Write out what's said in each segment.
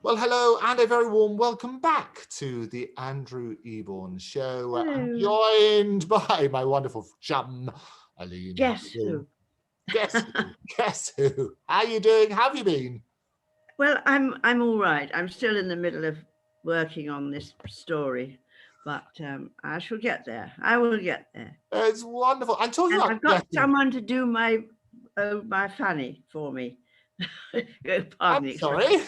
Well, hello and a very warm welcome back to the Andrew Eborn Show. I'm joined by my wonderful chum, Aline. Guess who? Guess who? Guess who? How you doing? How have you been? Well, I'm all right. I'm still in the middle of working on this story, but I shall get there. I will get there. It's wonderful. I'm talking And about I've got someone to do my fanny for me. Pardon me. Sorry.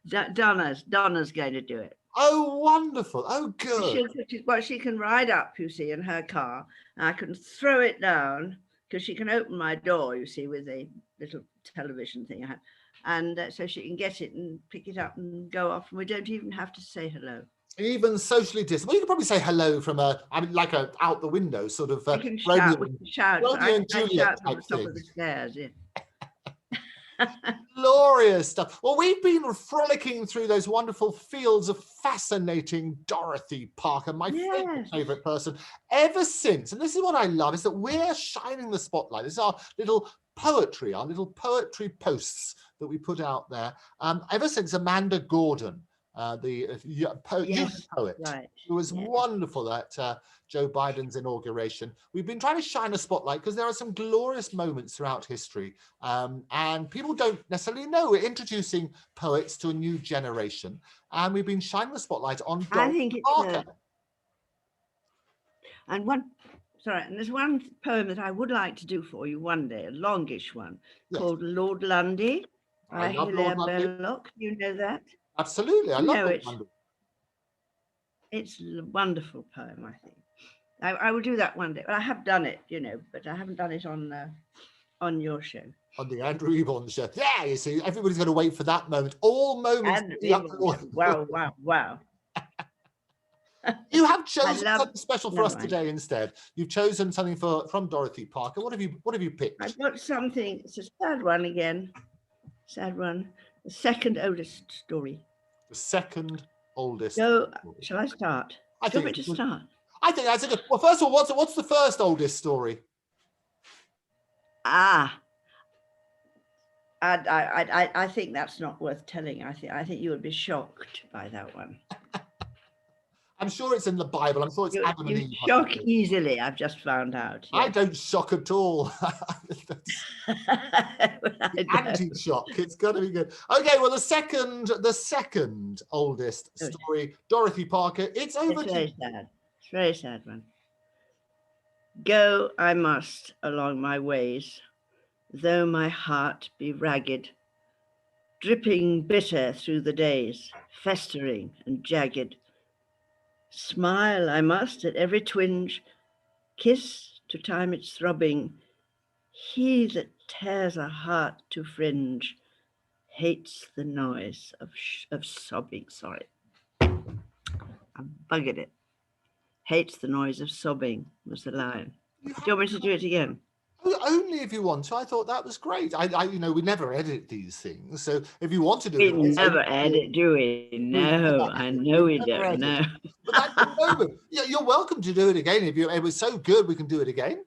Donna's going to do it. Oh, wonderful. Oh, good. She can ride up, you see, in her car. And I can throw it down because she can open my door, you see, with a little television thing I have. And so she can get it and pick it up and go off. And we don't even have to say hello. Even socially distant. Well, you can probably say hello from like a out the window sort of. You can shout. I shout from the top of the stairs, yeah. Glorious stuff. Well, we've been frolicking through those wonderful fields of fascinating Dorothy Parker, my favorite person, ever since. And this is what I love, is that we're shining the spotlight. This is our little poetry posts that we put out there ever since Amanda Gordon, the youth poet, right, who was wonderful at Joe Biden's inauguration. We've been trying to shine a spotlight because there are some glorious moments throughout history, and people don't necessarily know we're introducing poets to a new generation, and we've been shining the spotlight on Dorothy Parker. And there's one poem that I would like to do for you one day, a longish one, called Lord Lundy by Hilaire Belloc. You know that? Absolutely, I love it. It's a wonderful poem, I think. I will do that one day. Well, I have done it, but I haven't done it on your show. On the Andrew Eborn Show. Yeah, you see, everybody's going to wait for that moment. All moments. Wow. You have chosen something special for us today instead. You've chosen something from Dorothy Parker. What have you picked? I've got something. It's a sad one again. Sad one. The second oldest story. The second oldest. So, shall I start? I think start. I think that's a good. Well, first of all, what's the first oldest story? I think that's not worth telling. I think you would be shocked by that one. I'm sure it's in the Bible. I'm sure it's Adam and Eve. You shock easily, I've just found out. Yeah. I don't shock at all. Anti-shock. It's got to be good. Okay, well, the second oldest story, Dorothy Parker. It's over. It's very sad. It's a very sad one. Go I must along my ways, though my heart be ragged, dripping bitter through the days, festering and jagged. Smile I must at every twinge, kiss to time its throbbing. He that tears a heart to fringe hates the noise of sobbing. Sorry, I buggered it. Hates the noise of sobbing was the line. Do you want me to do it again? Only if you want to. I thought that was great. We never edit these things, so if you want to do it, we never edit, do we? No, I know we don't. No. But that's the moment. Yeah, you're welcome to do it again. If it was so good, we can do it again.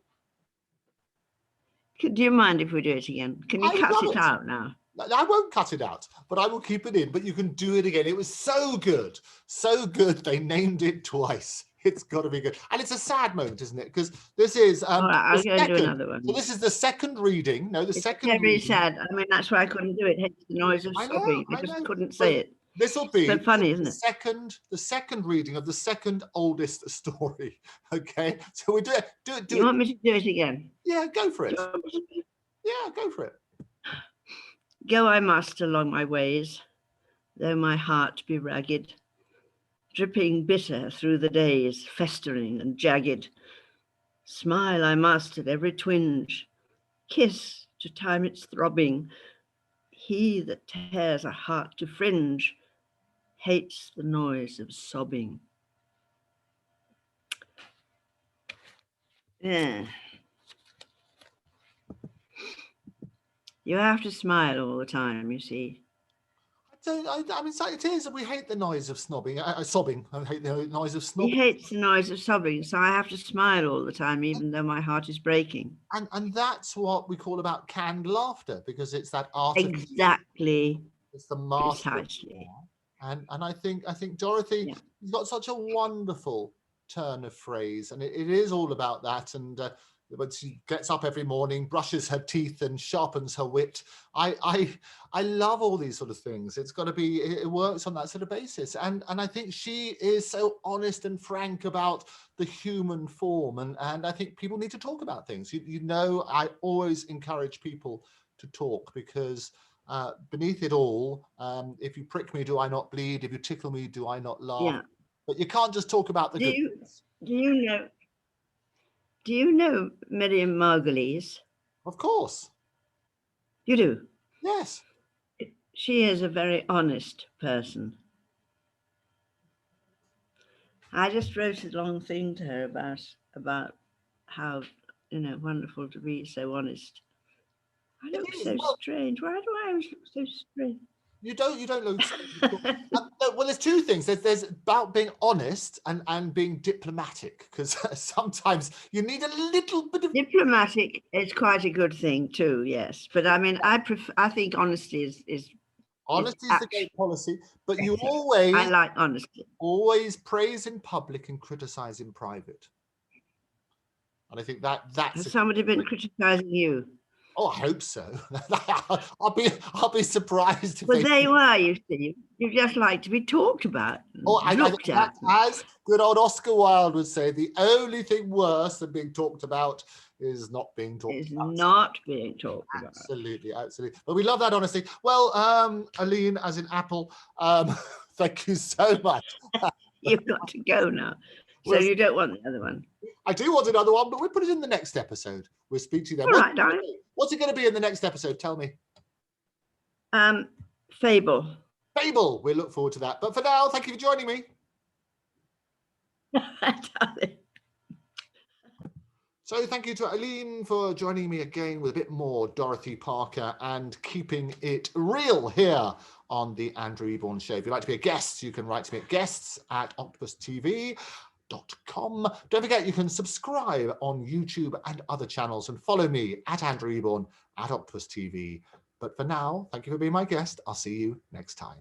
Do you mind if we do it again? Can you cut it out now? I won't cut it out, but I will keep it in. But you can do it again. It was so good, they named it twice. It's got to be good. And it's a sad moment, isn't it? Because this is I'll go do another one. So this is the second reading. No, it's very sad. I mean, that's why I couldn't do it. Hates the noise of sobbing. I just couldn't say it. This will be so funny, isn't it? The second reading of the second oldest story. Okay. So we do it. Do you want me to do it again? Yeah, go for it. Yeah, go for it. Go I must along my ways, though my heart be ragged, dripping bitter through the days, festering and jagged. Smile I must at every twinge, kiss to time its throbbing. He that tears a heart to fringe hates the noise of sobbing. Yeah. You have to smile all the time, you see. I mean, it is. We hate the noise of sobbing. I hate the noise of snobbing. He hates the noise of sobbing, so I have to smile all the time, even though my heart is breaking. And that's what we call about canned laughter, because it's that art. Exactly. It's the master. Precisely. And I think Dorothy has got such a wonderful turn of phrase, and it is all about that. And when she gets up every morning, brushes her teeth and sharpens her wit, I love all these sort of things. It's got to be, it works on that sort of basis. And I think she is so honest and frank about the human form. And I think people need to talk about things. You know, I always encourage people to talk, because beneath it all, if you prick me, do I not bleed? If you tickle me, do I not laugh? Yeah. But you can't just talk about the good things. Do you know Miriam Margolyes? Of course. You do? Yes. She is a very honest person. I just wrote a long thing to her about how, wonderful to be so honest. I look so strange. Why do I always look so strange? You don't look well, there's two things. There's about being honest and being diplomatic, because sometimes you need a little bit of diplomatic is quite a good thing too, yes. But I mean, I think honesty is honesty is the great policy, but you always, I like honesty. Always praise in public and criticize in private. And I think that's Has somebody been criticizing you? Oh, I hope so. I'll be surprised if they were. You see, you just like to be talked about. Looked at. As good old Oscar Wilde would say, the only thing worse than being talked about is not being talked about. Not being talked about. Absolutely, absolutely. But we love that honesty. Well, Aline, as in Apple, thank you so much. You've got to go now. So you don't want the other one? I do want another one, but we'll put it in the next episode. We'll speak to you then. All right, darling. What's it going to be in the next episode? Tell me. Fable. Fable. We look forward to that. But for now, thank you for joining me. Darling. So thank you to Aline for joining me again with a bit more Dorothy Parker and keeping it real here on the Andrew Eborn Show. If you'd like to be a guest, you can write to me at guests@octopustv.com. Don't forget, you can subscribe on YouTube and other channels and follow me at Andrew Eborn at Octopus TV. But for now, thank you for being my guest. I'll see you next time.